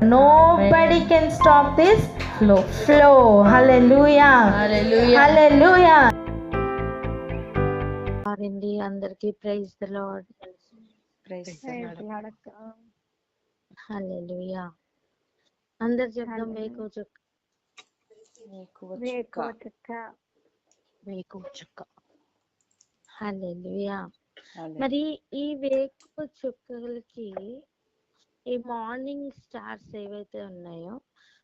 Nobody can stop this flow. Hallelujah. Hallelujah. అండి అందరికి praise the lord. హల్లెలూయా. అందరు చెప్దాం వేకువ చుక్క. హల్లెలూయా. మరి ఈ వేకువ చుక్కలకి ఈ మార్నింగ్ స్టార్స్ ఏవైతే ఉన్నాయో,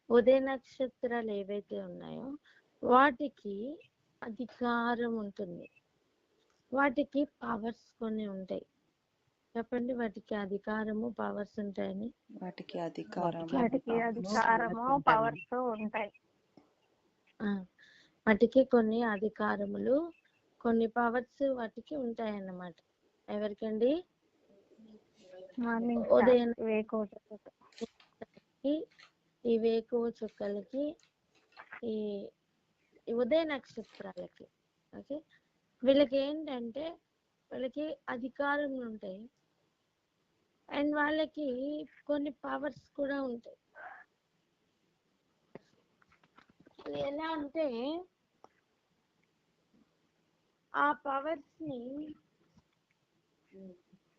ఉదయ నక్షత్రాలు ఏవైతే ఉన్నాయో, వాటికి అధికారం ఉంటుంది, వాటికి పవర్స్ కొన్ని ఉంటాయి. చెప్పండి, వాటికి అధికారము పవర్స్ ఉంటాయని. వాటికి అధికారము పవర్స్ ఉంటాయి. వాటికి కొన్ని అధికారములు, కొన్ని పవర్స్ వాటికి ఉంటాయన్నమాట. ఎవరికండి? ఉదయం ఈ వేకువ చుక్కలకి, ఈ ఉదయ నక్షత్రాలకి. ఓకే, వీళ్ళకి ఏంటంటే వాళ్ళకి అధికారములు ఉంటాయి, అండ్ వాళ్ళకి కొన్ని పవర్స్ కూడా ఉంటాయి. ఎలా అంటే ఆ పవర్స్ ని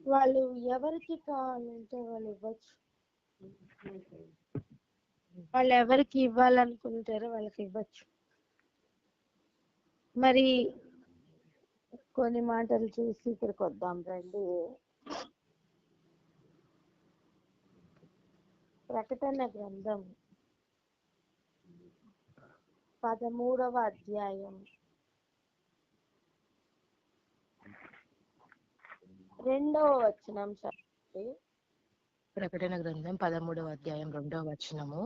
వాళ్ళు ఎవరికి కావాలంటే వాళ్ళు ఇవ్వచ్చు. వాళ్ళు ఎవరికి ఇవ్వాలనుకుంటారో వాళ్ళకి ఇవ్వచ్చు. మరి కొన్ని మాటలు చూసి ఇక్కడికి వద్దాం రండి. ప్రకటన గ్రంథం 13వ అధ్యాయం 2వ వచనం. ప్రకటన గ్రంథం 13వ అధ్యాయం 2వ వచనము.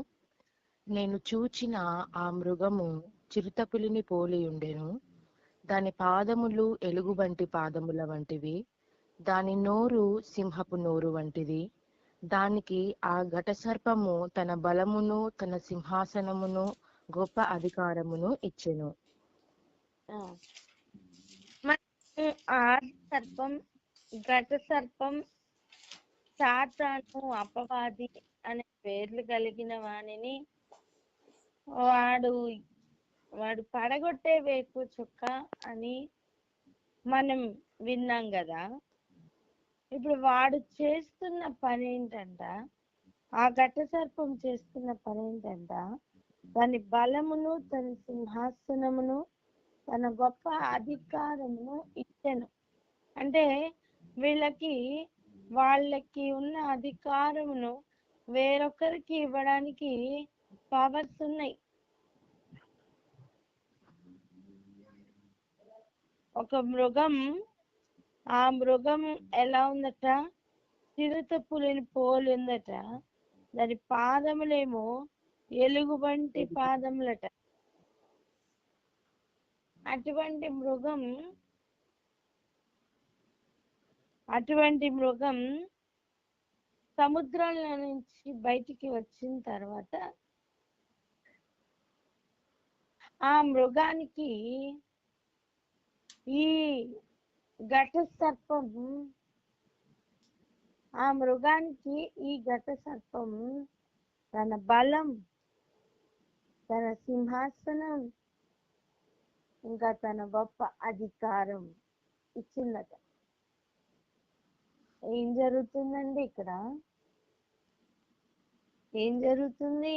నేను చూచిన ఆ మృగము చిరుతపులిని పోలి ఉండెను. దాని పాదములు ఎలుగుబంటి పాదముల వంటివి, దాని నోరు సింహపు నోరు వంటిది. దానికి ఆ ఘటసర్పము తన బలమును, తన సింహాసనమును, గొప్ప అధికారమును ఇచ్చెను. సర్పం, ఘట సర్పం, సాతాను, అపవాది అనే పేర్లు కలిగిన వానిని వాడు పడగొట్టే వేకువ చుక్క అని మనం విన్నాం కదా. ఇప్పుడు వాడు చేస్తున్న పని ఏంటంట, ఆ ఘట సర్పం చేస్తున్న పని ఏంటంట, దాని బలమును, తన సింహాసనమును, తన గొప్ప అధికారమును ఇచ్చెను. అంటే వాళ్ళకి ఉన్న అధికారమును వేరొకరికి ఇవ్వడానికి పవర్స్ ఉన్నాయి. ఒక మృగం, ఆ మృగం ఎలా ఉందట? చిరుత పులిని పోలి ఉందట. దాని పాదములేమో ఎలుగుబంటి పాదములట. అటువంటి మృగం సముద్రంలో నుంచి బయటికి వచ్చిన తర్వాత ఆ మృగానికి ఈ ఘట సర్పం తన బలం, తన సింహాసనం, ఇంకా తన గొప్ప అధికారం ఇచ్చిందట. ఏం జరుగుతుందండి ఇక్కడ? ఏం జరుగుతుంది?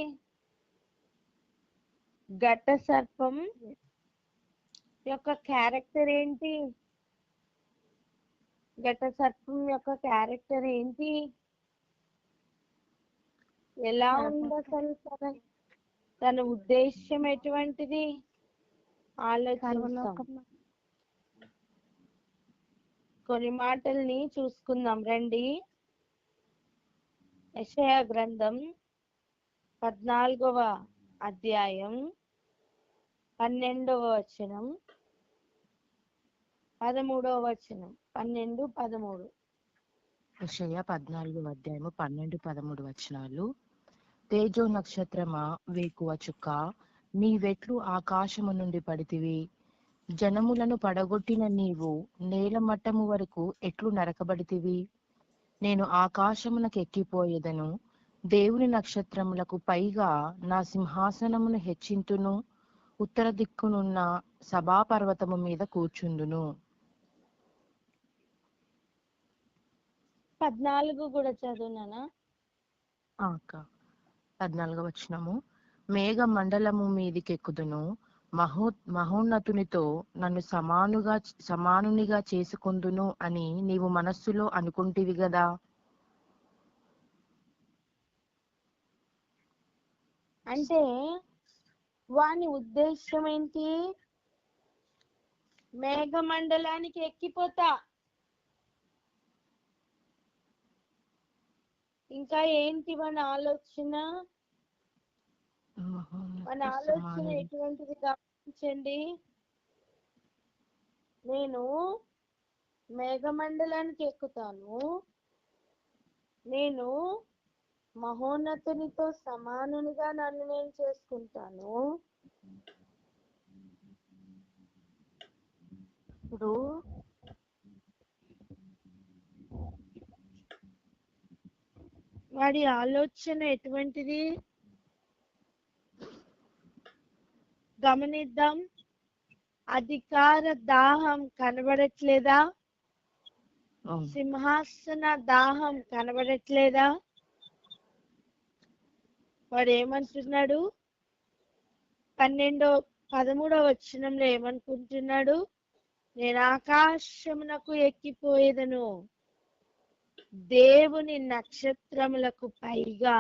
ఘట సర్పం యొక్క క్యారెక్టర్ ఏంటి? ఘట సర్పం యొక్క క్యారెక్టర్ ఏంటి? ఎలా ఉంది అసలు? తన ఉద్దేశం ఎటువంటిది? ఆలోచిస్తాం. కొన్ని మాటల్ని చూసుకుందాం రండి. యెషయా గ్రంథం 14వ అధ్యాయం 12వ వచనం, 13వ వచనం. 12, 13. యెషయా 14వ అధ్యాయము 12, 13 వచనాలు. తేజో నక్షత్రమా, వేకువ చుక్క, నీవెట్లు ఆకాశము నుండి పడితివి? జనములను పడగొట్టిన నీవు నేల మట్టము వరకు ఎట్లు నరకబడితివి? నేను ఆకాశమునకు ఎక్కిపోయేదను, దేవుని నక్షత్రములకు పైగా నా సింహాసనమును హెచ్చింతును, ఉత్తర దిక్కునున్న సభాపర్వతము మీద కూర్చుందును. 14 కూడా చదువునానా? అక్క 14వ వచనము. మేఘ మండలము మీదికెక్కుదును, మహోన్నతునితో నన్ను సమానునిగా చేసుకొందును అని నీవు మనస్సులో అనుకుంటివి గదా. అంటే వాని ఉద్దేశం ఏంటి? మేఘమండలానికి ఎక్కిపోతా. ఇంకా ఏంటి మన ఆలోచన? మన ఆలోచన ఎటువంటిది గమనించండి. నేను మేఘమండలానికి ఎక్కుతాను, నేను మహోన్నతునితో సమానునిగా నన్ను నేను చేసుకుంటాను. ఇప్పుడు వాడి ఆలోచన ఎటువంటిది గమనిద్దాం. అధికార దాహం కనబడట్లేదా? సింహాసన దాహం కనబడట్లేదా? వాడు ఏమంటున్నాడు? 13వ వచనంలో ఏమనుకుంటున్నాడు? నేను ఆకాశమునకు ఎక్కిపోయేదను, దేవుని నక్షత్రములకు పైగా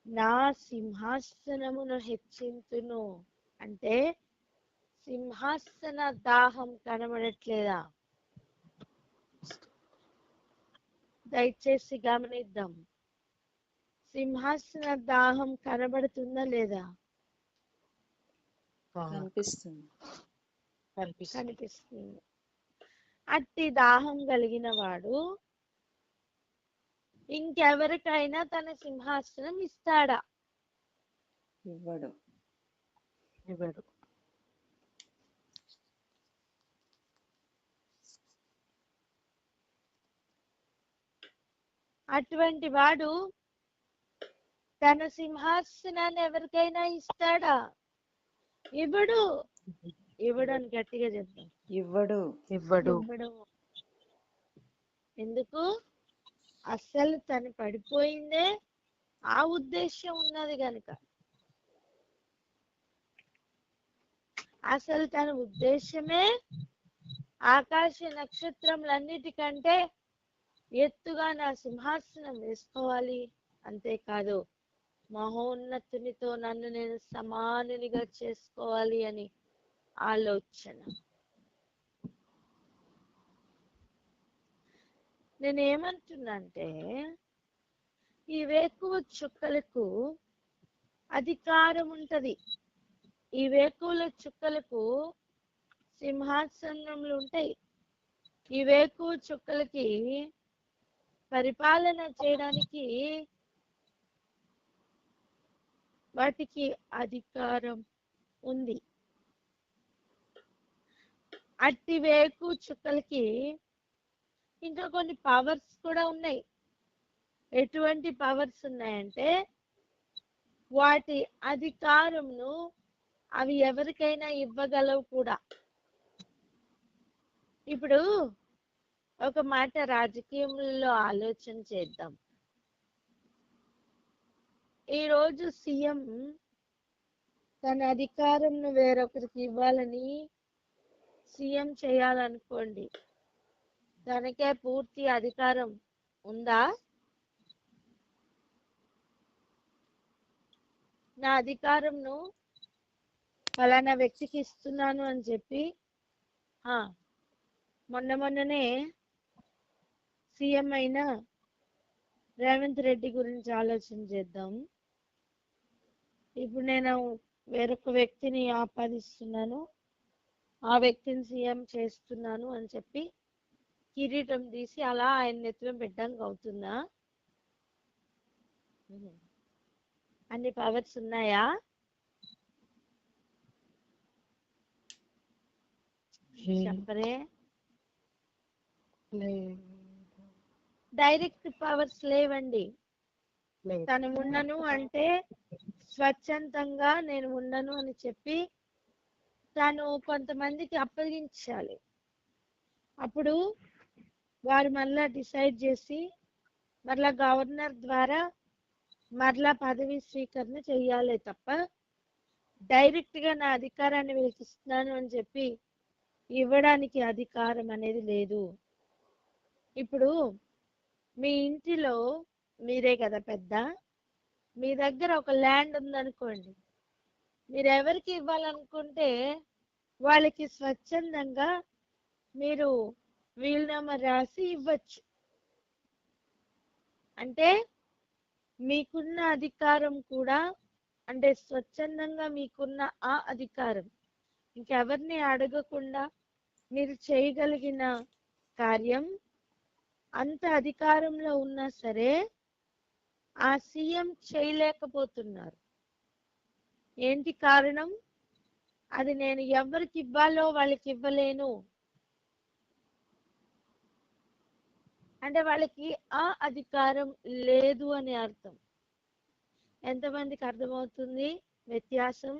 నా సింహాసనమును హెచ్చింతును. అంటే సింహాసన దాహం కనబడట్లేదా? దయచేసి గమనిద్దాం. సింహాసన దాహం కనబడుతుందా లేదా? కనిపిస్తుంది. అట్టి దాహం కలిగిన వాడు ఇంకెవరికైనా తన సింహాసనం ఇస్తాడా? ఇవ్వడు. అటువంటి వాడు తన సింహాసనాన్ని ఎవరికైనా ఇస్తాడా? ఇవ్వడు. ఇవ్వడు అని గట్టిగా చెప్తాం. ఇవ్వడు. ఎందుకు? అసలు తను పడిపోయిందే ఆ ఉద్దేశం ఉన్నది గనుక. అసలు తన ఉద్దేశమే ఆకాశ నక్షత్రములన్నిటికంటే ఎత్తుగా నా సింహాసనం వేసుకోవాలి. అంతేకాదు మహోన్నతునితో నన్ను నేను సమానునిగా చేసుకోవాలి అని ఆలోచన. నేనేమంటున్నా అంటే, ఈ వేకువ చుక్కలకు అధికారం ఉంటది. ఈ వేకువల చుక్కలకు సింహాసనములు ఉంటాయి. ఈ వేకువ చుక్కలకి పరిపాలన చేయడానికి వాటికి అధికారం ఉంది. అట్టి వేకువ చుక్కలకి ఇంకా కొన్ని పవర్స్ కూడా ఉన్నాయి. ఎటువంటి పవర్స్ ఉన్నాయంటే, వాటి అధికారంను అవి ఎవరికైనా ఇవ్వగలవు కూడా. ఇప్పుడు ఒక మాట రాజకీయంలో ఆలోచన చేద్దాం. ఈరోజు సీఎం తన అధికారంను వేరొకరికి ఇవ్వాలని సీఎం చేయాలనుకోండి, తనకే పూర్తి అధికారం ఉందా? నా అధికారంను ఫలానా వ్యక్తికి ఇస్తున్నాను అని చెప్పి మొన్ననే సీఎం అయిన రేవంత్ రెడ్డి గురించి ఆలోచన చేద్దాం. ఇప్పుడు నేను వేరొక వ్యక్తిని ఆపాదిస్తున్నాను, ఆ వ్యక్తిని సీఎం చేస్తున్నాను అని చెప్పి కిరీటం తీసి అలా ఆయన నెత్తిన పెట్టడానికి అవుతుందా? అన్ని పవర్స్ ఉన్నాయా? చెప్పరే. డైరెక్ట్ పవర్స్ లేవండి. లేదు. తను ఉండను అంటే స్వచ్ఛందంగా నేను ఉండను అని చెప్పి తను కొంతమందికి అప్పగించాలి. అప్పుడు వారు మళ్ళా డిసైడ్ చేసి మరలా గవర్నర్ ద్వారా మరలా పదవి స్వీకరణ చెయ్యాలి తప్ప డైరెక్ట్ గా నా అధికారాన్ని వీళ్ళకి ఇస్తున్నాను అని చెప్పి ఇవ్వడానికి అధికారం అనేది లేదు. ఇప్పుడు మీ ఇంటిలో మీరే కదా పెద్ద, మీ దగ్గర ఒక ల్యాండ్ ఉందనుకోండి, మీరు ఎవరికి ఇవ్వాలనుకుంటే వాళ్ళకి స్వచ్ఛందంగా మీరు వీలునామా రాసి ఇవ్వచ్చు. అంటే మీకున్న అధికారం కూడా, అంటే స్వచ్ఛందంగా మీకున్న ఆ అధికారం ఇంకెవరిని అడగకుండా మీరు చేయగలిగిన కార్యం, అంత అధికారంలో ఉన్నా సరే ఆ సీఎం చేయలేకపోతున్నారు. ఏంటి కారణం? అది నేను ఎవరికి ఇవ్వాలో వాళ్ళకి ఇవ్వలేను అంటే వాళ్ళకి ఆ అధికారం లేదు అని అర్థం. ఎంతమందికి అర్థమవుతుంది వ్యత్యాసం?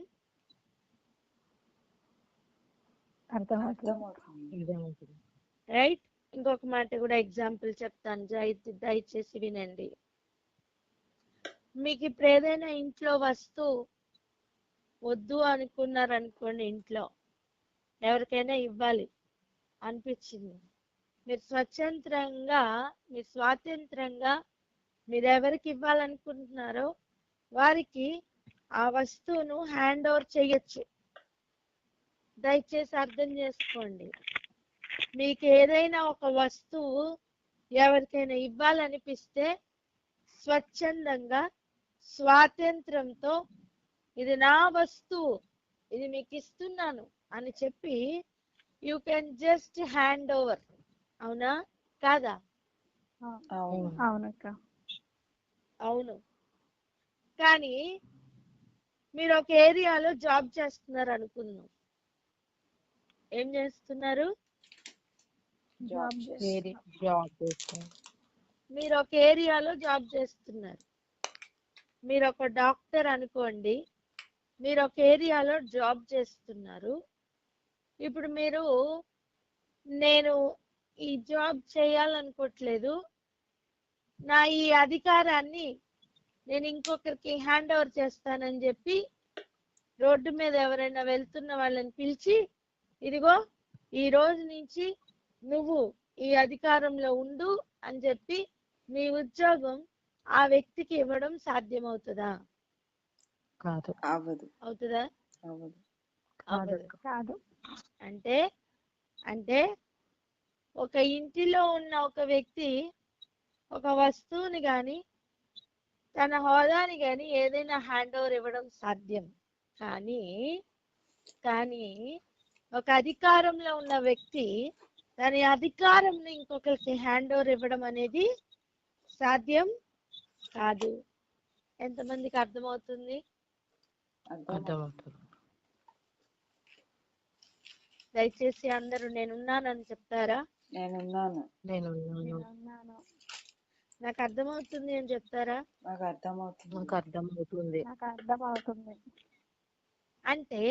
అర్థమవుతుంది. రైట్. ఇంకొక మాట కూడా ఎగ్జాంపుల్ చెప్తాను, దయచేసి వినండి. మీకు ఇప్పుడు ఏదైనా ఇంట్లో వస్తువు వద్దు అనుకున్నారనుకోండి, ఇంట్లో ఎవరికైనా ఇవ్వాలి అనిపించింది, మీరు స్వాతంత్రంగా మీరు ఎవరికి ఇవ్వాలనుకుంటున్నారో వారికి ఆ వస్తువును హ్యాండ్ ఓవర్ చేయొచ్చు. దయచేసి అర్థం చేసుకోండి. మీకు ఏదైనా ఒక వస్తువు ఎవరికైనా ఇవ్వాలనిపిస్తే స్వచ్ఛందంగా స్వాతంత్రంతో ఇది నా వస్తువు, ఇది మీకు ఇస్తున్నాను అని చెప్పి you can just hand over. అవునా కాదా? అవునక్క. అవును. కానీ మీరు ఒక ఏరియాలో జాబ్ చేస్తున్నారు అనుకుందాం. ఏం చేస్తున్నారు? జాబ్ మీరు ఒక ఏరియాలో జాబ్ చేస్తున్నారు. మీరు ఒక డాక్టర్ అనుకోండి, మీరు ఒక ఏరియాలో జాబ్ చేస్తున్నారు. ఇప్పుడు మీరు నేను ఈ జాబ్ చేయాలనుకోవట్లేదు, నా ఈ అధికారాన్ని నేను ఇంకొకరికి హ్యాండ్ ఓవర్ చేస్తానని చెప్పి రోడ్డు మీద ఎవరైనా వెళ్తున్న వాళ్ళని పిలిచి, ఇదిగో ఈ రోజు నుంచి నువ్వు ఈ అధికారంలో ఉండు అని చెప్పి మీ ఉద్యోగం ఆ వ్యక్తికి ఇవ్వడం సాధ్యమవుతుందా? కాదు. అవుతుందా? కాదు. అంటే ఒక ఇంటిలో ఉన్న ఒక వ్యక్తి ఒక వస్తువుని గాని తన హోదాని గాని ఏదైనా హ్యాండ్ ఓవర్ ఇవ్వడం సాధ్యం. కానీ ఒక అధికారంలో ఉన్న వ్యక్తి తన అధికారంని ఇంకొకరికి హ్యాండ్ ఓవర్ ఇవ్వడం అనేది సాధ్యం కాదు. ఎంతమందికి అర్థమవుతుంది? అర్థమవుతుంది. దయచేసి అందరూ నేనున్నానని చెప్తారా? నేనున్నాను. నాకు అర్థమవుతుంది అని చెప్తారా? నాకు అర్థమవుతుంది. నాకు అర్థమవుతుంది. అంటే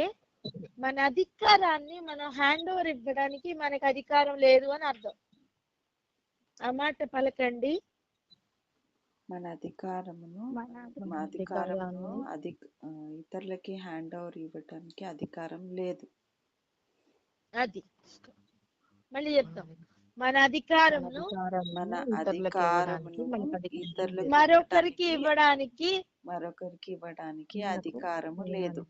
మన అధికారాన్ని మనం హ్యాండ్ ఓవర్ ఇవ్వడానికి మనకు అధికారం లేదు అని అర్థం. ఆ మాట పలకండి. మన అధికారమును ఇతరులకి హ్యాండ్ ఓవర్ ఇవ్వడానికి అధికారం లేదు. అది మళ్ళీ చెప్తాం. మన అధికారమును మరొకరికి ఇవ్వడానికి అధికారము లేదు.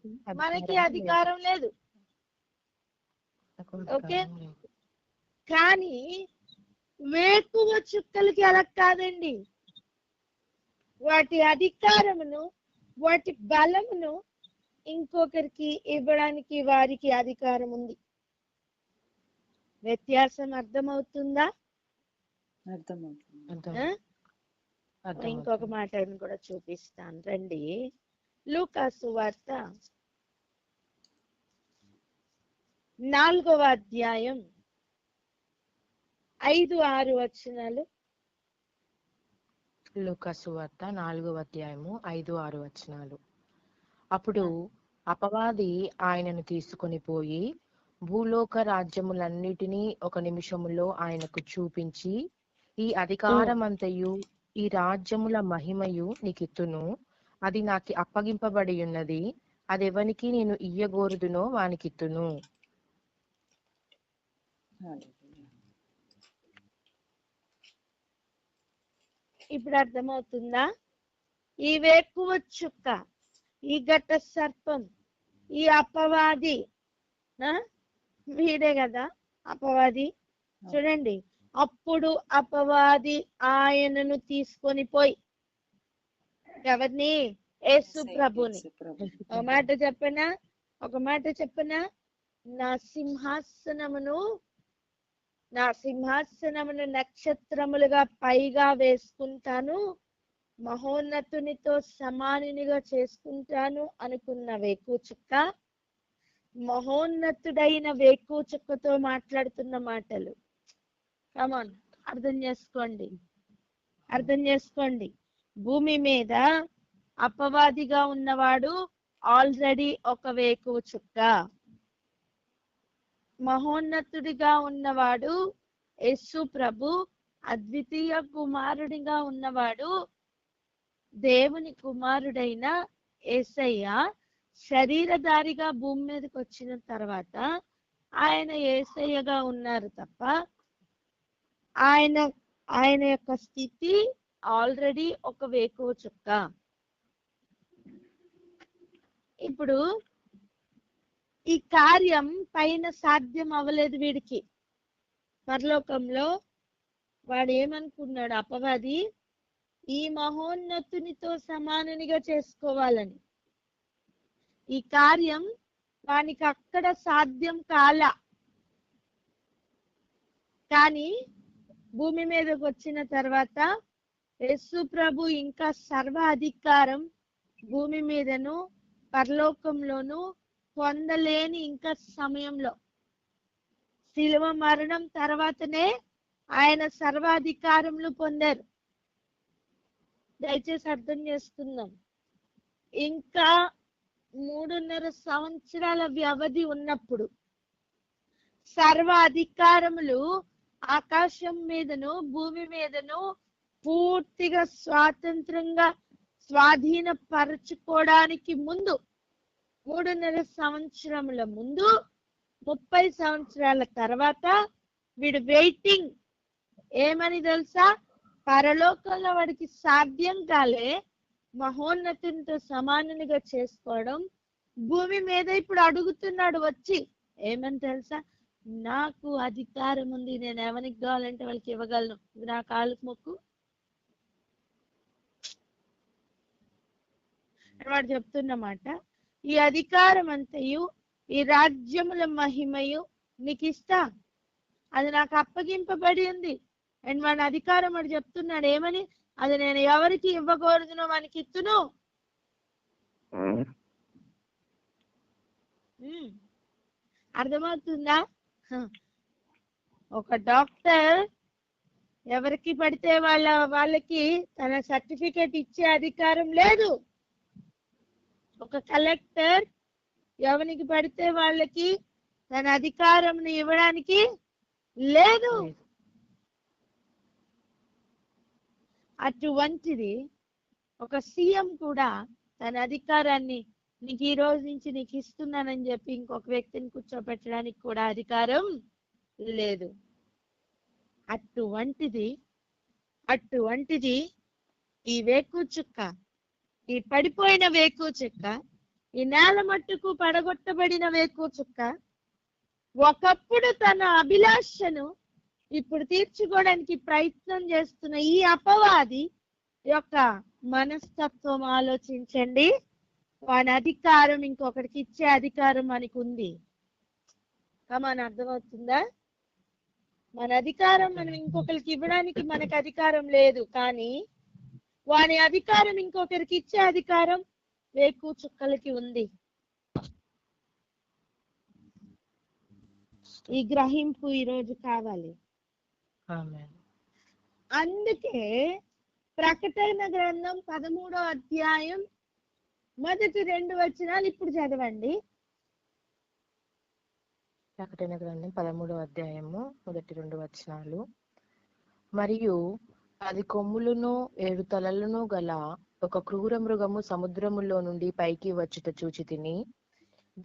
మనకి అధికారం లేదు. ఓకే. కానీ వేకువ చుక్కలకి అలా కాదండి. వాటి అధికారమును వాటి బలమును ఇంకొకరికి ఇవ్వడానికి వారికి అధికారం ఉంది. వ్యత్యాసం అర్థమవుతుందా? ఇంకొక మాటను కూడా చూపిస్తాను రండి. లూకా సువార్త 4వ అధ్యాయం 5-6 వచనాలు. లూకా సువార్త 4వ అధ్యాయము 5-6 వచనాలు. అప్పుడు అపవాది ఆయనను తీసుకొని పోయి భూలోక రాజ్యములన్నిటినీ ఒక నిమిషములో ఆయనకు చూపించి, ఈ అధికారమంతయు ఈ రాజ్యముల మహిమయు నీకిత్తును, అది నాకు అప్పగింపబడి ఉన్నది, అదెవనికి నేను ఇయ్యగోరుదునో వానికిత్తును. ఇప్పుడు అర్థమవుతుందా? ఈ వేకువ చుక్క, ఈ ఘట సర్పం, ఈ అపవాది, వీడే కదా అపవాది. చూడండి, అప్పుడు అపవాది ఆయనను తీసుకొని పోయి, ఎవరిని? యేసు ప్రభుని. ఒక మాట చెప్పనా, నా సింహాసనమును నక్షత్రములుగా పైగా వేసుకుంటాను, మహోన్నతునితో సమానునిగా చేసుకుంటాను అనుకున్న వేకుచుక్క, మహోన్నతుడైన వేకుచుక్కతో మాట్లాడుతున్న మాటలు. కమాన్, అర్థం చేసుకోండి. భూమి మీద అపవాదిగా ఉన్నవాడు ఆల్రెడీ ఒక వేకుచుక్క, మహోన్నతుడిగా ఉన్నవాడు యేసు ప్రభు, అద్వితీయ కుమారుడిగా ఉన్నవాడు దేవుని కుమారుడైన యేసయ్య శరీరధారిగా భూమి మీదకి వచ్చిన తర్వాత ఆయన యేసయ్యగా ఉన్నారు తప్ప ఆయన యొక్క స్థితి ఆల్రెడీ ఒక వేకువ చుక్క. ఇప్పుడు ఈ కార్యం పైన సాధ్యం అవ్వలేదు వీడికి. పరలోకంలో వాడు ఏమనుకున్నాడు? అపవాది ఈ మహోన్నతునితో సమానునిగా చేసుకోవాలని. ఈ కార్యం వానికి అక్కడ సాధ్యం కాల. కానీ భూమి మీదకి వచ్చిన తర్వాత యేసు ప్రభు ఇంకా సర్వ అధికారం భూమి మీదను పరలోకంలోను పొందలేని ఇంకా సమయంలో, శిలువ మరణం తర్వాతనే ఆయన సర్వాధికారములు పొందారు. దయచేసి అర్థం చేసుకుందాం. ఇంకా 3.5 సంవత్సరాల వ్యవధి ఉన్నప్పుడు సర్వ అధికారములు ఆకాశం మీదను భూమి మీదను పూర్తిగా స్వాతంత్రంగా స్వాధీనపరచుకోవడానికి ముందు, 3.5 సంవత్సరముల ముందు, 30 సంవత్సరాల తర్వాత వీడు వెయిటింగ్. ఏమని తెలుసా? పరలోకంలో వాడికి సాధ్యం కాలే మహోన్నతునితో సమానునిగా చేసుకోవడం. భూమి మీద ఇప్పుడు అడుగుతున్నాడు వచ్చి, ఏమని తెలుసా? నాకు అధికారం ఉంది, నేను ఎవరికి కావాలంటే వాళ్ళకి ఇవ్వగలను, నా కాళ్ళకు మొక్కు. వాడు చెప్తున్నమాట, ఈ అధికారం అంతయు ఈ రాజ్యముల మహిమయు నీకు ఇస్తా, అది నాకు అప్పగింపబడి ఉంది. అండ్ వాడి అధికారం వాడు చెప్తున్నాడు ఏమని? అది నేను ఎవరికి ఇవ్వకూడదునో వానికి ఇత్తును. అర్థమవుతుందా? ఒక డాక్టర్ ఎవరికి పడితే వాళ్ళకి తన సర్టిఫికేట్ ఇచ్చే అధికారం లేదు. ఒక కలెక్టర్ ఎవరికి పడితే వాళ్ళకి తన అధికారం ఇవ్వడానికి లేదు. అటువంటిది ఒక సీఎం కూడా తన అధికారాన్ని నీకు ఈ రోజు నుంచి నీకు ఇస్తున్నానని చెప్పి ఇంకొక వ్యక్తిని కూర్చోబెట్టడానికి కూడా అధికారం లేదు. అటువంటిది ఈ వేకు చుక్క, ఈ పడిపోయిన వేకు చుక్క, ఈ నేల మట్టుకు పడగొట్టబడిన వేకు చుక్క, ఒకప్పుడు తన అభిలాషను ఇప్పుడు తీర్చుకోవడానికి ప్రయత్నం చేస్తున్న ఈ అపవాది యొక్క మనస్తత్వం ఆలోచించండి. వాని అధికారం ఇంకొకరికి ఇచ్చే అధికారం మనకు ఉంది. కమాన్, అర్థమవుతుందా? మన అధికారం మనం ఇంకొకరికి ఇవ్వడానికి మనకు అధికారం లేదు, కానీ వాని అధికారం ఇంకొకరికి ఇచ్చే అధికారం వేకు చుక్కలకి ఉంది. ఈ గ్రహింపు ఈరోజు కావాలి. అందుకే ప్రకటన గ్రంథం 13వ అధ్యాయం మొదటి 2 వచనాలు ఇప్పుడు చదవండి. ప్రకటన గ్రంథం 13వ అధ్యాయము మొదటి 2 వచనాలు. మరియు 10 కొమ్ములను 7 తలలను గల ఒక క్రూర మృగము సముద్రములో నుండి పైకి వచ్చుట చూచితిని.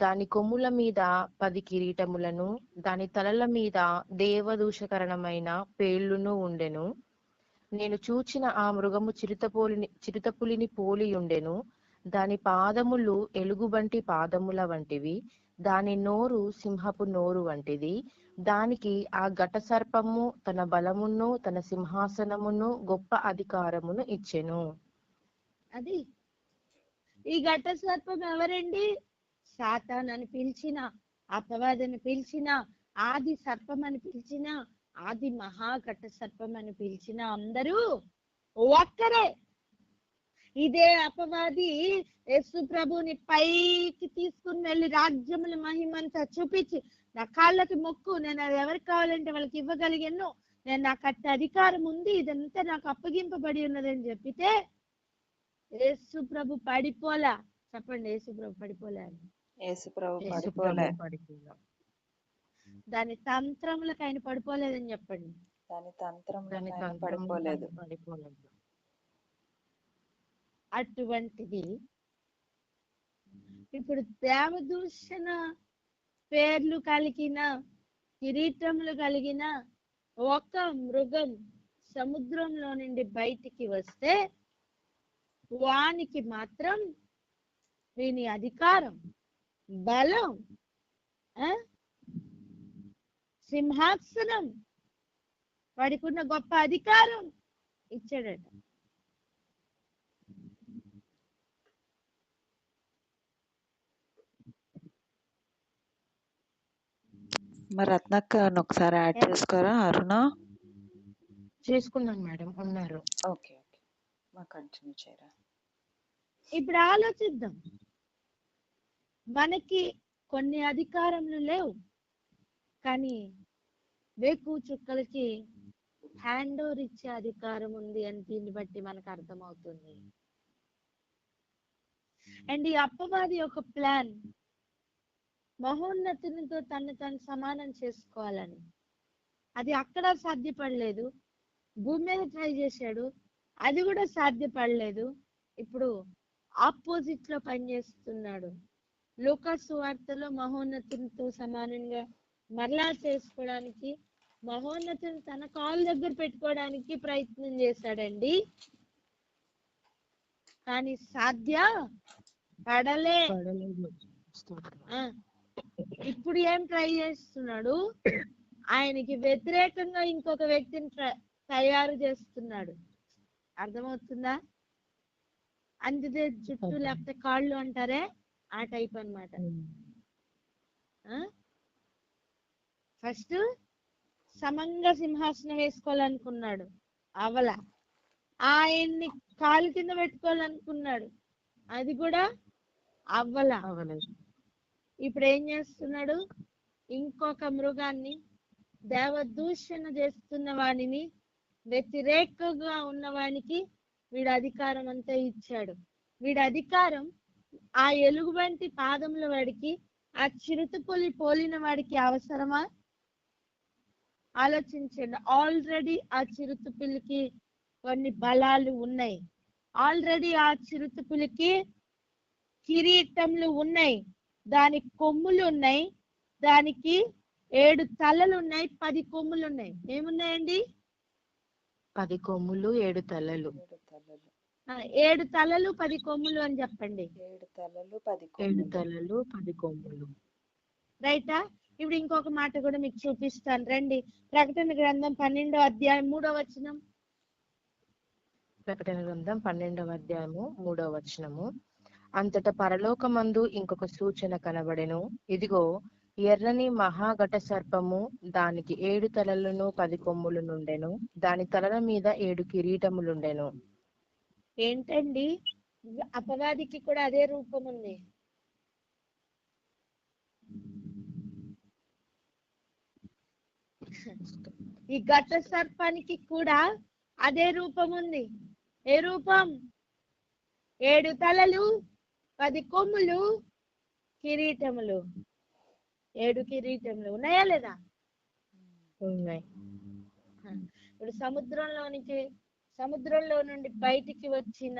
దాని కొమ్ముల మీద 10 కిరీటములను, దాని తలల మీద దేవదూషకరణమైన పేళ్లును ఉండెను. నేను చూచిన ఆ మృగము చిరుతపులిని పోలి ఉండెను. దాని పాదములు ఎలుగుబంటి పాదముల వంటివి, దాని నోరు సింహపు నోరు వంటిది. దానికి ఆ ఘట సర్పము తన బలమును, తన సింహాసనమును, గొప్ప అధికారమును ఇచ్చెను. అది ఈ ఘట సర్పం ఎవరండి? సాతాన్ అని పిలిచిన, అపవాదని పిలిచిన, ఆది సర్పం అని పిలిచిన, ఆది మహాఘట సర్పం అని పిలిచిన అందరూ ఒక్కరే. ఇదే అపవాది యేసు ప్రభుని పైకి తీసుకుని వెళ్ళి రాజ్యముల మహిమంతా చూపించి, నా కాళ్ళకి మొక్కు, నేను అది ఎవరికి కావాలంటే వాళ్ళకి ఇవ్వగలిగాను, నేను నాకు అట్టి అధికారం ఉంది, ఇదంతా నాకు అప్పగింపబడి ఉన్నదని చెప్పితే యేసు ప్రభు పడిపోలా. చెప్పండి, యేసు ప్రభు పడిపోలే అని. యేసు ప్రభు యేసు పడిపోలే. ప్రభు పడిపోలా. దాని తంత్రములకు ఆయన పడిపోలేదని చెప్పండి. దాని తంత్రంలో దాని ఆయన తంత్రములకు పడిపోలేదు. ఆయన పడిపోలేదు. అటువంటిది ఇప్పుడు దేవదూషణ పేర్లు కలిగిన, కిరీటములు కలిగిన ఒక మృగం సముద్రంలో నుండి బయటికి వస్తే వానికి మాత్రం వీని అధికారం, బలం, సింహాసనం, వాడికున్న గొప్ప అధికారం ఇచ్చాడట. మరి రత్నక్క ఒకసారి యాడ్ చేసుకోరా అరుణ? చేసుకున్నాను మేడం, ఉన్నారు. ఓకే ఓకే, మా కంటిన్యూ చేయరా. ఇప్పుడు ఆలోచిద్దాం. మనకి కొన్ని అధికారములు లేవు, కానీ వేకు చుక్కలకి హ్యాండ్ ఓవర్ ఇచ్చే అధికారం ఉంది అని దీన్ని బట్టి మనకు అర్థమవుతుంది. అండ్ ఈ అపవాది యొక్క ప్లాన్ మహోన్నతునితో తను సమానం చేసుకోవాలని. అది అక్కడ సాధ్యపడలేదు, భూమి మీద ట్రై చేశాడు, అది కూడా సాధ్యపడలేదు. ఇప్పుడు ఆపోజిట్ లో పనిచేస్తున్నాడు. లూకా సువార్తలో మహోన్నతునితో సమానంగా మరలా చేసుకోవడానికి, మహోన్నతుని తన కాలు దగ్గర పెట్టుకోవడానికి ప్రయత్నం చేశాడండి, కానీ సాధ్య పడలే. పడలేదు. స్తోత్రం. ఇప్పుడు ఏం ట్రై చేస్తున్నాడు? ఆయనకి వ్యతిరేకంగా ఇంకొక వ్యక్తిని తయారు చేస్తున్నాడు. అర్థమవుతుందా? అందుకే జుట్టు లేకపోతే కాళ్ళు అంటారే, ఆ టైప్ అన్నమాట. ఫస్ట్ సమంగా సింహాసనం వేసుకోవాలనుకున్నాడు, అవల. ఆయన్ని కాలు కింద పెట్టుకోవాలనుకున్నాడు, అది కూడా అవ్వల. అవ్వలేదు. ఇప్పుడు ఏం చేస్తున్నాడు? ఇంకొక మృగాన్ని, దేవదూషణ చేస్తున్న వాడిని, వ్యతిరేకంగా ఉన్నవానికి వీడి అధికారం అంతా ఇచ్చాడు. వీడి అధికారం ఆ ఎలుగుబంటి పాదముల వాడికి, ఆ చిరుతపులి పోలిన వాడికి అవసరమా? ఆలోచించండి. ఆల్రెడీ ఆ చిరుతపులికి కొన్ని బలాలు ఉన్నాయి, ఆల్రెడీ ఆ చిరుతపులికి కిరీటములు ఉన్నాయి, దానికి కొమ్ములు ఉన్నాయి, దానికి 7 తలలు ఉన్నాయి, 10 కొమ్ములు ఉన్నాయి. ఏమున్నాయండి? 10 కొమ్ములు 7 తలలు. 7 తలలు 10 కొమ్ములు అని చెప్పండి. 7 తలలు 10 7 కొమ్ములు. తలలు 10 కొమ్ములు. రైటా? ఇప్పుడు ఇంకొక మాట కూడా మీకు చూపిస్తాను రండి. ప్రకటన గ్రంథం 12వ అధ్యాయం 3వ వచనం. ప్రకటన గ్రంథం 12వ అధ్యాయము 3వ వచనము. అంతటా పరలోకమందు ఇంకొక సూచన కనబడెను. ఇదిగో, ఎర్రని మహాఘట సర్పము, దానికి 7 తలలను 10 కొమ్ములు నుండెను. దాని తలల మీద 7 కిరీటములుండెను. ఏంటండి? అపవాదికి కూడా అదే రూపం ఉంది. ఈ ఘట సర్పానికి కూడా అదే రూపం ఉంది. ఏ రూపం? 7 తలలు, 10 కొమ్ములు, కిరీటములు. 7 కిరీటములు ఉన్నాయా లేదా? ఉన్నాయి. ఇప్పుడు సముద్రంలో నుండి బయటికి వచ్చిన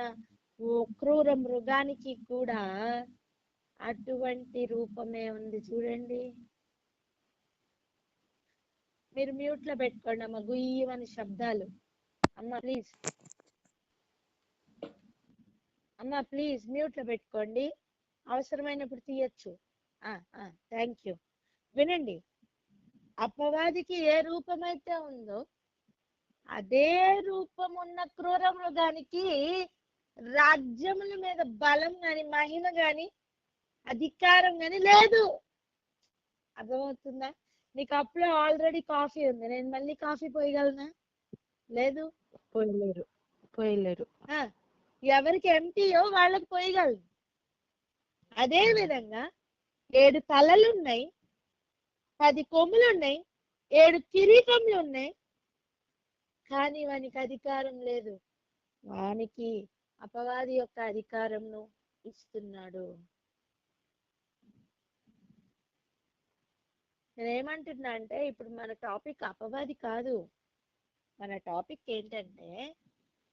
ఓ క్రూర మృగానికి కూడా అటువంటి రూపమే ఉంది. చూడండి, మీరు మ్యూట్ లో పెట్టుకోండి అమ్మ, గుయ్యమని శబ్దాలు. అమ్మ ప్లీజ్, అమ్మ ప్లీజ్ మ్యూట్ లో పెట్టుకోండి, అవసరమైనప్పుడు తీయచ్చు. Thank you. వినండి, అపవాదికి ఏ రూపమైతే ఉందో అదే రూపం ఉన్న క్రూర మృగానికి రాజ్యముల మీద బలం గాని, మహిమ గాని, అధికారం గాని లేదు. అర్థమవుతుందా? నీ కప్పులో ఆల్రెడీ కాఫీ ఉంది, నేను మళ్ళీ కాఫీ పోయగలనా? లేదు, పోయలేరు. ఎవరికి ఎంటీయో వాళ్ళకి పోయగలను. అదే విధంగా 7 తలలు ఉన్నాయి, 10 కొమ్ములు ఉన్నాయి, 7 కిరీటములు ఉన్నాయి, కానీ వానికి అధికారం లేదు. వానికి అపవాది యొక్క అధికారంను ఇస్తున్నాడు. నేనేమంటున్నా అంటే, ఇప్పుడు మన టాపిక్ అపవాది కాదు, మన టాపిక్ ఏంటంటే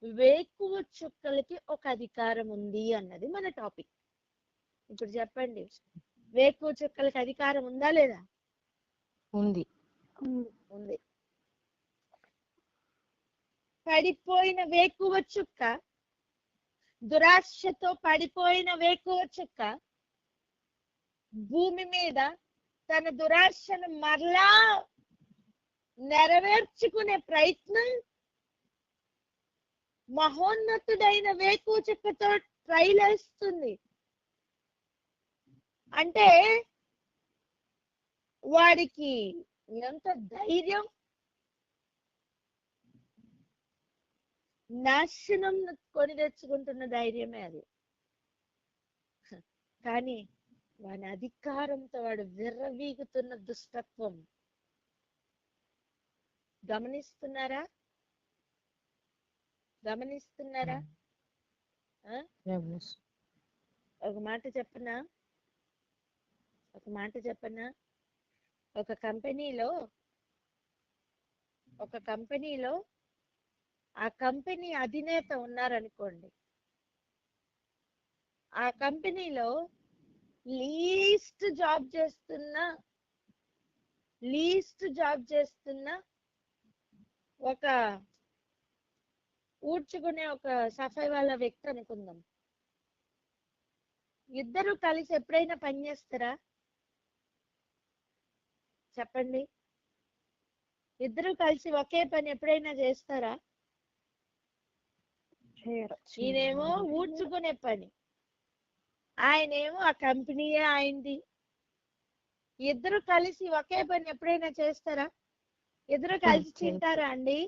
వేకువ చుక్కలకి ఒక అధికారం ఉంది అన్నది మన టాపిక్. ఇప్పుడు చెప్పండి, వేకువ చుక్కలకి అధికారం ఉందా లేదా? ఉంది. ఉంది. పడిపోయిన వేకువ చుక్క, దురాశతో పడిపోయిన వేకువ చుక్క భూమి మీద తన దురాశను మరలా నెరవేర్చుకునే ప్రయత్నం మహోన్నతుడైన వేకువ చుక్కతో ట్రైల్ వేస్తుంది. అంటే వాడికి ఎంత ధైర్యం! నాశనం కొని తెచ్చుకుంటున్న ధైర్యమే అది. కానీ వాని అధికారంతో వాడు విర్రవీగుతున్న దుష్టత్వం గమనిస్తున్నారా? ఒక మాట చెప్పనా? ఒక కంపెనీలో ఆ కంపెనీ అధినేత ఉన్నారనుకోండి, ఆ కంపెనీలో లీస్ట్ జాబ్ చేస్తున్న ఒక ఊడ్చుకునే ఒక సఫాయి వాళ్ళ వ్యక్తి అనుకుందాం. ఇద్దరు కలిసి ఎప్పుడైనా పని చేస్తారా? చెప్పండి, ఇద్దరు కలిసి ఒకే పని ఎప్పుడైనా చేస్తారా? ఈయనేమో ఊడ్చుకునే పని, ఆయనేమో ఆ కంపెనీయే ఆయనది. ఇద్దరు కలిసి ఒకే పని ఎప్పుడైనా చేస్తారా? ఇద్దరు కలిసి తింటారా అండి?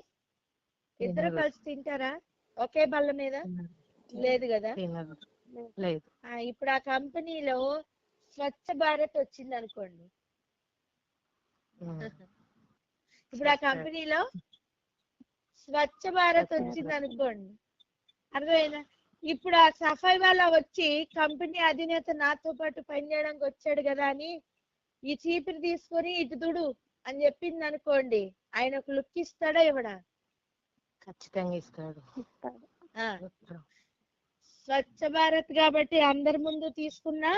ఇద్దరు కలిసి తింటారా ఒకే బల్ల మీద? లేదు కదా. ఇప్పుడు ఆ కంపెనీలో స్వచ్ఛ భారత్ వచ్చింది అనుకోండి, అర్థమైనా? ఇప్పుడు ఆ సఫాయి వాళ్ళ వచ్చి కంపెనీ అధినేత నాతో పాటు పనిచేయడానికి వచ్చాడు కదా అని ఈ చీపిరి తీసుకొని ఇటు దుడు అని చెప్పింది అనుకోండి, ఆయన ఒక లుక్ ఇస్తాడా? ఇవ్వడా? ఖచ్చితంగా ఇస్తాడు. స్వచ్ఛ భారత్ కాబట్టి అందరి ముందు తీసుకున్నా,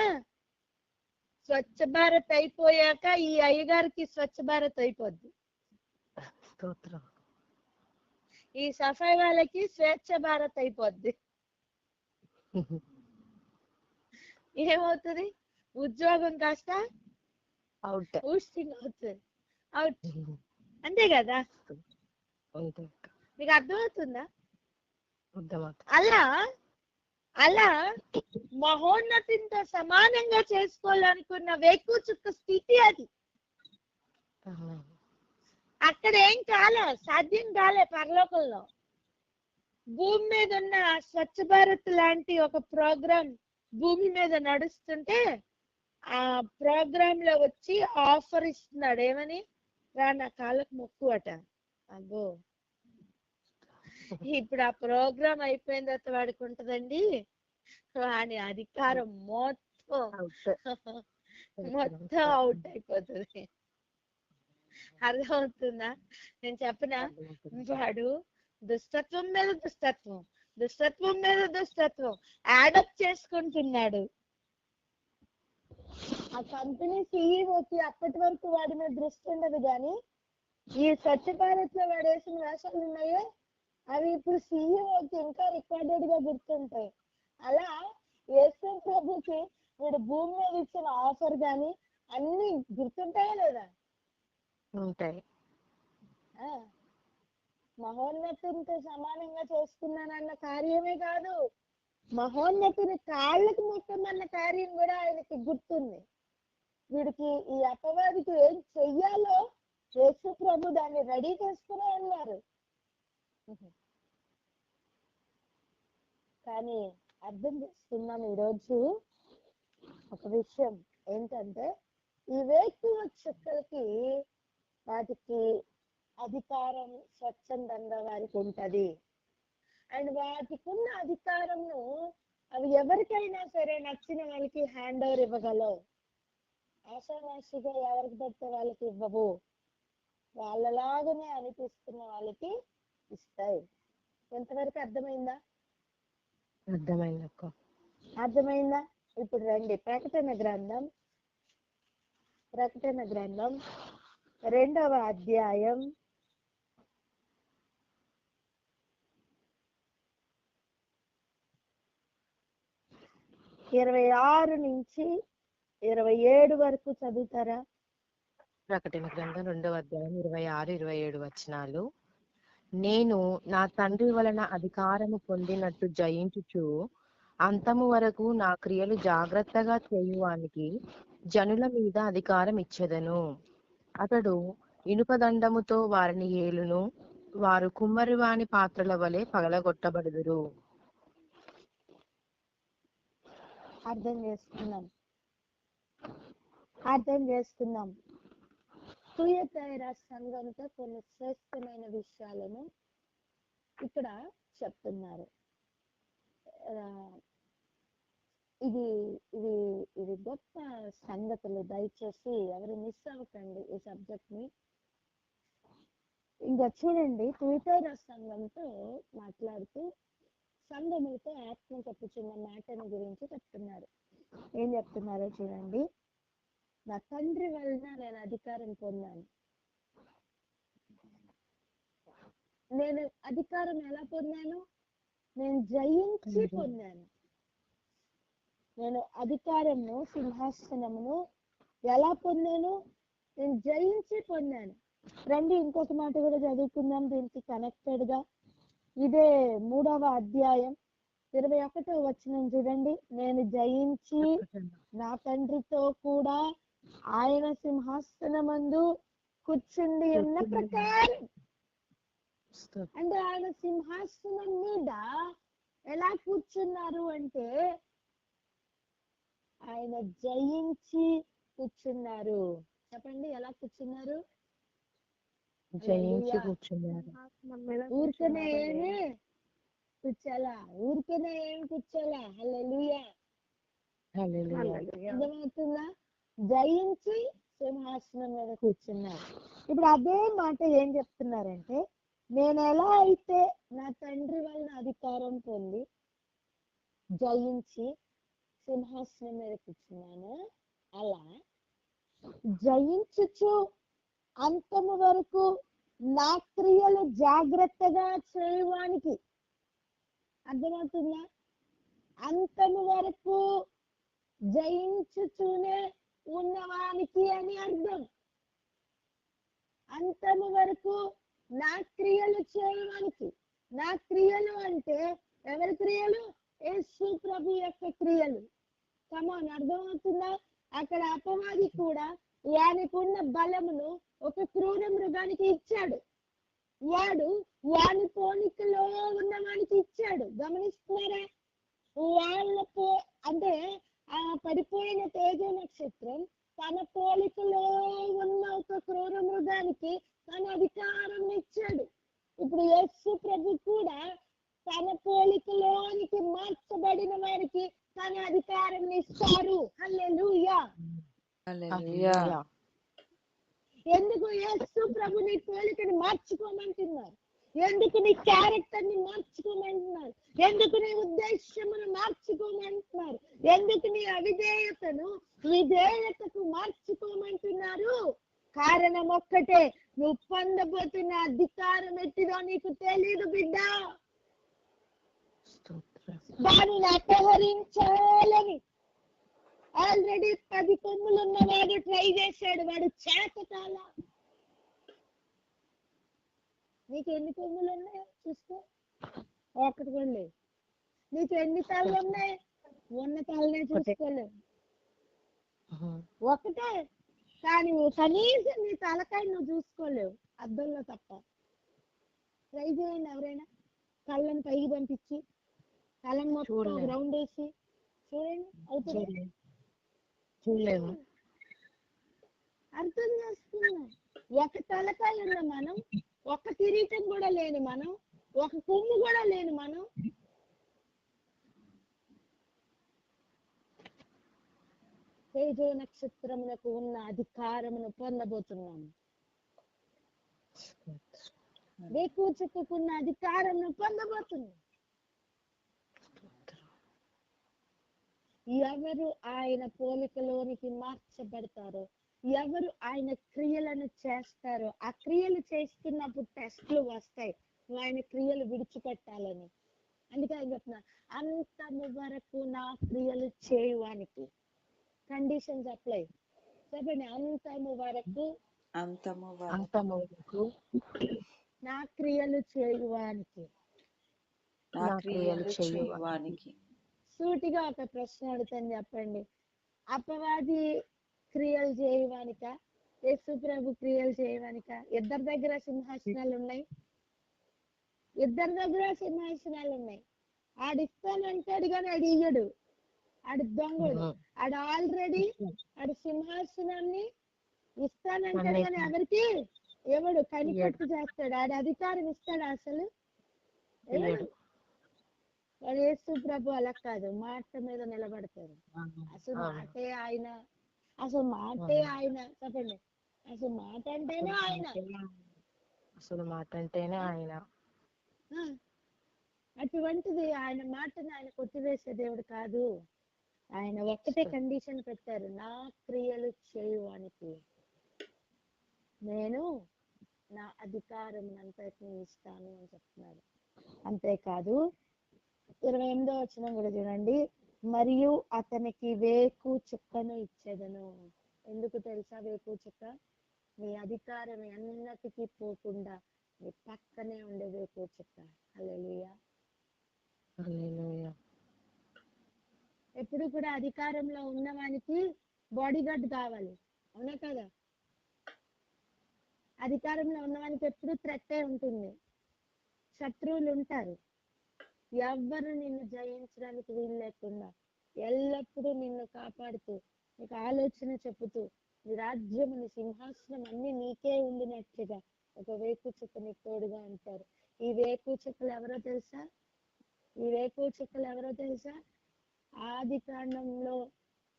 స్వచ్ఛ భారత్ అయిపోయాక ఈ అయ్యగారికి స్వచ్ఛ భారత్ అయిపోద్ది. ఈ సఫాయి వాళ్ళకి స్వేచ్ఛ భారత్ అయిపోద్ది. ఏమవుతుంది? ఉద్యోగం కాస్త అవుతుంది. అంతే కదా. మీకు అర్థమవుతుందా? అలా మహోన్నతితో సమానంగా చేసుకోవాలనుకున్న వేకువ చుక్క స్థితి అది. అక్కడ ఏం సాధ్యం కాలే పరలోకంలో. భూమి మీద ఉన్న స్వచ్ఛ భారత్ లాంటి ఒక ప్రోగ్రాం భూమి మీద నడుస్తుంటే ఆ ప్రోగ్రామ్ లో వచ్చి ఆఫర్ ఇస్తున్నాడు, ఏమని? రా నా కాళ్ళకు మొక్కు అట. అబ్బో, ఇప్పుడు ఆ ప్రోగ్రామ్ అయిపోయిన తర్వాత వాడికి ఉంటదండి, వాడి అధికారం మొత్తం మొత్తం అవుట్ అయిపోతుంది. అర్థమవుతుందా? నేను చెప్పనా? వాడు దుష్టత్వం మీద దుష్టత్వం, దుష్టత్వం మీద దుష్టత్వం యాడప్ చేసుకుంటున్నాడు. ఆ కంపెనీ సీఈఓకి అప్పటి వరకు వాడి మీద దృష్టి ఉండదు, కానీ ఈ స్వచ్ఛ భారత్ లో వాడు వేసిన వేషాలు ఉన్నాయో అవి ఇప్పుడు సీఈఓకి ఇంకా రికార్డెడ్ గా గుర్తుంటాయి. అలా యేసు ప్రభుకి వీడు భూమి మీద ఇచ్చిన ఆఫర్ గాని అన్ని గుర్తుంటాయా లేదా? ఉంటాయి. మహోన్నతునితో సమానంగా చేసుకున్నానన్న కార్యమే కాదు, మహోన్నతుని కాళ్ళకి మొక్కమన్న కార్యం కూడా ఆయనకి గుర్తుంది. వీడికి ఈ అపవాదికి ఏం చెయ్యాలో యేసు ప్రభు దాన్ని రెడీ చేసుకునే ఉన్నారు. కానీ అర్థం చేసుకున్నాం ఈరోజు ఒక విషయం ఏంటంటే, ఈ వేకువ చుక్కలకి వాటికి అధికారం స్వచ్ఛందంగా వారికి ఉంటది. అండ్ వాటికి ఉన్న అధికారంను అవి ఎవరికైనా సరే నచ్చిన వాళ్ళకి హ్యాండ్ ఓవర్ ఇవ్వగలవు. ఆశామాషిగా ఎవరికి పడితే వాళ్ళకి ఇవ్వవు, వాళ్ళలాగానే అనిపిస్తున్న వాళ్ళకి ఇస్తాయి. ఎంతవరకు అర్థమైందా? అర్థమైంది అక్క. అర్థమైందా? ఇప్పుడు రండి ప్రకటన గ్రంథం 2వ అధ్యాయం 26 నుంచి 27 వరకు చదువుతారా? ప్రకటన గ్రంథం 2వ అధ్యాయం 26, 27 వచనాలు. నేను నా తండ్రి వలన అధికారము పొందినట్టు జయించుచు అంతము వరకు నా క్రియలు జాగ్రత్తగా చేయువానికి జనుల మీద అధికారం ఇచ్చెదను. అతడు ఇనుపదండముతో వారిని ఏలును, వారు కుమ్మరివాని పాత్రల వలె పగలగొట్టబడుదురు. అర్థం చేసుకుందాం. తుయతైరా సంఘంతో కొన్ని శ్రేష్టమైన విషయాలను ఇక్కడ చెప్తున్నారు. ఇది ఇది ఇది గొప్ప సంగతులు. దయచేసి ఎవరు మిస్ అవ్వకండి ఈ సబ్జెక్ట్ ని. ఇంకా చూడండి, తుయతైరా సంఘంతో మాట్లాడుతూ సంఘములతో ఆత్మ చెప్పుచున్న మాటను గురించి చెప్తున్నారు. ఏం చెప్తున్నారో చూడండి. నా తండ్రి వలన నేను అధికారం పొందాను. నేను అధికారం ఎలా పొందాను? నేను జయించి పొందాను. నేను అధికారము సింహాసనమును ఎలా పొందాను? నేను జయించి పొందాను. రండి ఇంకొక మాట కూడా చదువుకుందాం దీనికి కనెక్టెడ్ గా. ఇదే 3వ అధ్యాయం 21వ వచనం చూడండి. నేను జయించి నా తండ్రితో కూడా ఆయన సింహాసనమందు కూర్చుండి ఉన్న ప్రకారం. అంటే ఆయన సింహాసనం మీద ఎలా కూర్చున్నారు అంటే ఆయన జయించి కూర్చున్నారు. చెప్పండి, ఎలా కూర్చున్నారు? జయించి కూర్చున్నారు. ఊరికనే ఏమి కూర్చోలా, ఊరికనే ఏం కూర్చోలా. హల్లెలూయా. అర్థమవుతుందా? జయించి సింహాసనం మీద కూర్చున్నారు. ఇప్పుడు అదే మాట ఏం చెప్తున్నారంటే, నేను ఎలా అయితే నా తండ్రి వలన అధికారం పొంది జయించి సింహాసనం మీద కూర్చున్నాను, అలా జయించుచు అంతము వరకు నా క్రియలు జాగ్రత్తగా చేయడానికి. అర్థమవుతుందా? అంతము వరకు జయించుతూనే ఉన్నవానికి అని అర్థం. అంతము వరకు నా క్రియలు చేయడానికి. నా క్రియలు అంటే ఎవరి క్రియలు? యేసు ప్రభు యొక్క క్రియలు. కమాన్, అర్థమవుతుందా? అక్కడ అపవాది కూడా వానికున్న బలమును ఒక క్రూర మృగానికి ఇచ్చాడు. వాని పోలికలో ఉన్న వానికి ఇచ్చాడు. గమనిస్తున్నారా? వాళ్ళకు అంటే ఆ పడిపోయిన తేజ నక్షత్రం తన పోలికలో ఉన్న ఒక క్రూర మృగానికి తన అధికారం ఇచ్చాడు. ఇప్పుడు యేసు ప్రభు కూడా తన పోలికలోనికి మార్చబడిన వారికి తన అధికారం ఇస్తారు. హల్లెలూయా. హల్లెలూయా. ఎందుకు యేసు ప్రభు నీ పోలికని మార్చుకోమంటున్నారు? ఎందుకు నీ క్యారెక్టర్ ని మార్చుకోమంటున్నారు? ఎందుకు నీ ఉద్దేశమును మార్చుకోమంటున్నారు? ఎందుకు నీ అవిధేయతను విధేయతకు మార్చుకోమంటున్నారు? కారణం ఒక్కటే, నువ్వు పొందబోతున్న అధికారం ఎట్టిదో నీకు తెలియదు బిడ్డ. దానిని అపహరించాలని ఆల్రెడీ 10 కొమ్ములు ఉన్నవాడు ట్రై చేశాడు, వాడు చేతకాల. నీకు ఎన్ని కొమ్ములు ఉన్నాయో చూసుకో, ఒకటి కూడా లేదు. నీకు ఎన్ని తలలు ఉన్నాయి? ఉన్న తలనే చూసుకోలేవు, ఒకటే. కానీ కనీసం నీ తలకాయ నువ్వు చూసుకోలేవు అద్దంలో తప్ప. ట్రై చేయండి ఎవరైనా, కళ్ళని పైకి పంపించి తలని మొత్తం గ్రౌండ్ వేసి చూడండి, అవుతుంది? చూడలేము. అర్థం చేసుకున్నా, ఒక తలకాయ ఉన్న మనం, ఒక కిరీటం కూడా లేని మనం, ఒక కొమ్ము కూడా లేని మనం తేజో నక్షత్రమునకు ఉన్న అధికారమును పొందబోతున్నాము. వేకువచుక్కున్న అధికారమును పొందబోతున్నాం. ఎవరు ఆయన పోలికలోనికి మార్చబడతారో, ఎవరు ఆయన క్రియలను చేస్తారో, ఆ క్రియలు చేస్తున్నప్పుడు టెస్ట్లు వస్తాయి, నువ్వు ఆయన క్రియలు విడిచిపెట్టాలని. అందుకే ఆయన చెప్తున్నా, అంతము వరకు నా క్రియలు చేయువానికి. Conditions apply. చెప్పండి, అంతము వరకు నా క్రియలు చేయువానికి. సూటిగా ఒక ప్రశ్న అడుగుతాను, చెప్పండి. అపవాది క్రియలు చేయవానిక, యేసు ప్రభు క్రియలు చేయవానిక? ఇద్దరి దగ్గర సింహాసనాలు ఉన్నాయి, ఇద్దరి దగ్గర సింహాసనాలు ఉన్నాయి. ఆడిస్తానంటాడు కానీ ఆడు ఇయ్యడు, ఆడు దొంగడు. ఆడు ఆల్రెడీ ఆడు సింహాసనాన్ని ఇస్తానంటాడు కానీ ఎవరికి ఎవడు? కనిపెట్టు చేస్తాడు. ఆడి అధికారం ఇస్తాడు అసలు? యేసు ప్రభు అలా కాదు, మాట మీద నిలబడతారు. అసలు మాటే ఆయన, అసలు మాటే ఆయన. చెప్పండి, అసలు మాట అంటేనే ఆయన, అసలు మాట అంటేనే ఆయన. అటువంటిది ఆయన మాటను ఆయన కొట్టివేసే దేవుడు కాదు. ఆయన ఒక్కటే కండిషన్ పెట్టారు, నా క్రియలు చేయువానికి నేను నా అధికారం అంతటిని ఇస్తాను అని చెప్తున్నారు. అంతేకాదు 28వ వచనం కూడా చూడండి, మరియు అతనికి వేకు చుక్కను ఇచ్చేదను. ఎందుకు తెలుసా వేకు చుక్క? నీ అధికారం ఎన్నటికీ పోకుండా నీ పక్కనే ఉండే వేకు చుక్క. హల్లెలూయా. ఎప్పుడు కూడా అధికారంలో ఉన్నవానికి బాడీ గార్డ్ కావాలి, అవునా కదా? అధికారంలో ఉన్నవానికి ఎప్పుడు థ్రెట్టే ఉంటుంది, శత్రువులు ఉంటారు. ఎవ్వరు నిన్ను జయించడానికి వీలు లేకుండా ఎల్లప్పుడూ నిన్ను కాపాడుతూ, నీకు ఆలోచన చెప్పుతూ, నీ రాజ్యం, నీ సింహాసనం అన్ని నీకే ఉండినట్లుగా ఒక వేకు చుక్క నీకు తోడుగా ఉంటారు. ఈ వేకు చుక్కలు ఎవరో తెలుసా? ఈ వేకు చుక్కలు ఎవరో తెలుసా? ఆది కాండంలో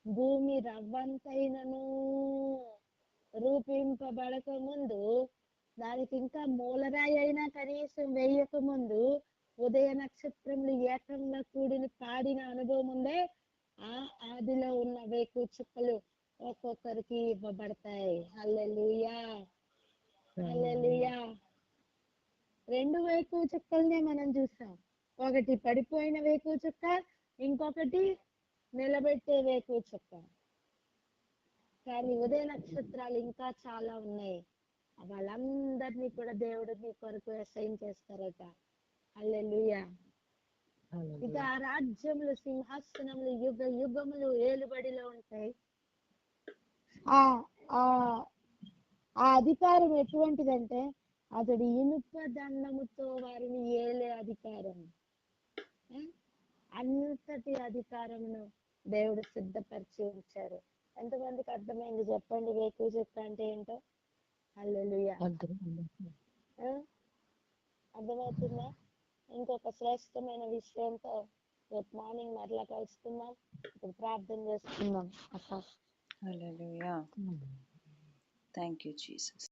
భూమి రవ్వంతైనను రూపింపబడక ముందు, దానికి ఇంకా మూలరాయి అయినా కనీసం వేయక ముందు, ఉదయ నక్షత్రములు ఏకంగా కూడిన పాడిన అనుభవం ఉందే, ఆ ఆదిలో ఉన్న వేకు చుక్కలు ఒక్కొక్కరికి ఇవ్వబడతాయి. హల్లెలూయా, హల్లెలూయా. 2 వేకు చుక్కల్నే మనం చూసాం, ఒకటి పడిపోయిన వేకు చుక్క, ఇంకొకటి నిలబెట్టే వేకు చుక్క. కానీ ఉదయ నక్షత్రాలు ఇంకా చాలా ఉన్నాయి, వాళ్ళందరినీ కూడా దేవుడు నీ కొరకు అసైన్ చేస్తారట. హల్లెలూయా. ఇక ఆ రాజ్యములు, సింహాసనములు యుగ యుగములు ఏలుబడిలో ఉంటాయి. ఆ అధికారం ఎటువంటిదంటే, అతడు ఇనుప దండముతో వారిని ఏలే అధికారం. అంతటి అధికారమును దేవుడు సిద్ధపరిచి ఉంచారు. ఎంతమందికి అర్థమైంది చెప్పండి వేకు చుక్క అంటే ఏంటో? హల్లెలూయా. అర్థమవుతుందా? ఇంకొక శ్రేష్టమైన విషయంతో రేపు మార్నింగ్ మరలా కలుసుకుందాం. ఇప్పుడు ప్రార్థన చేసుకుందాం. అక్క హల్లెలూయా. Thank you Jesus.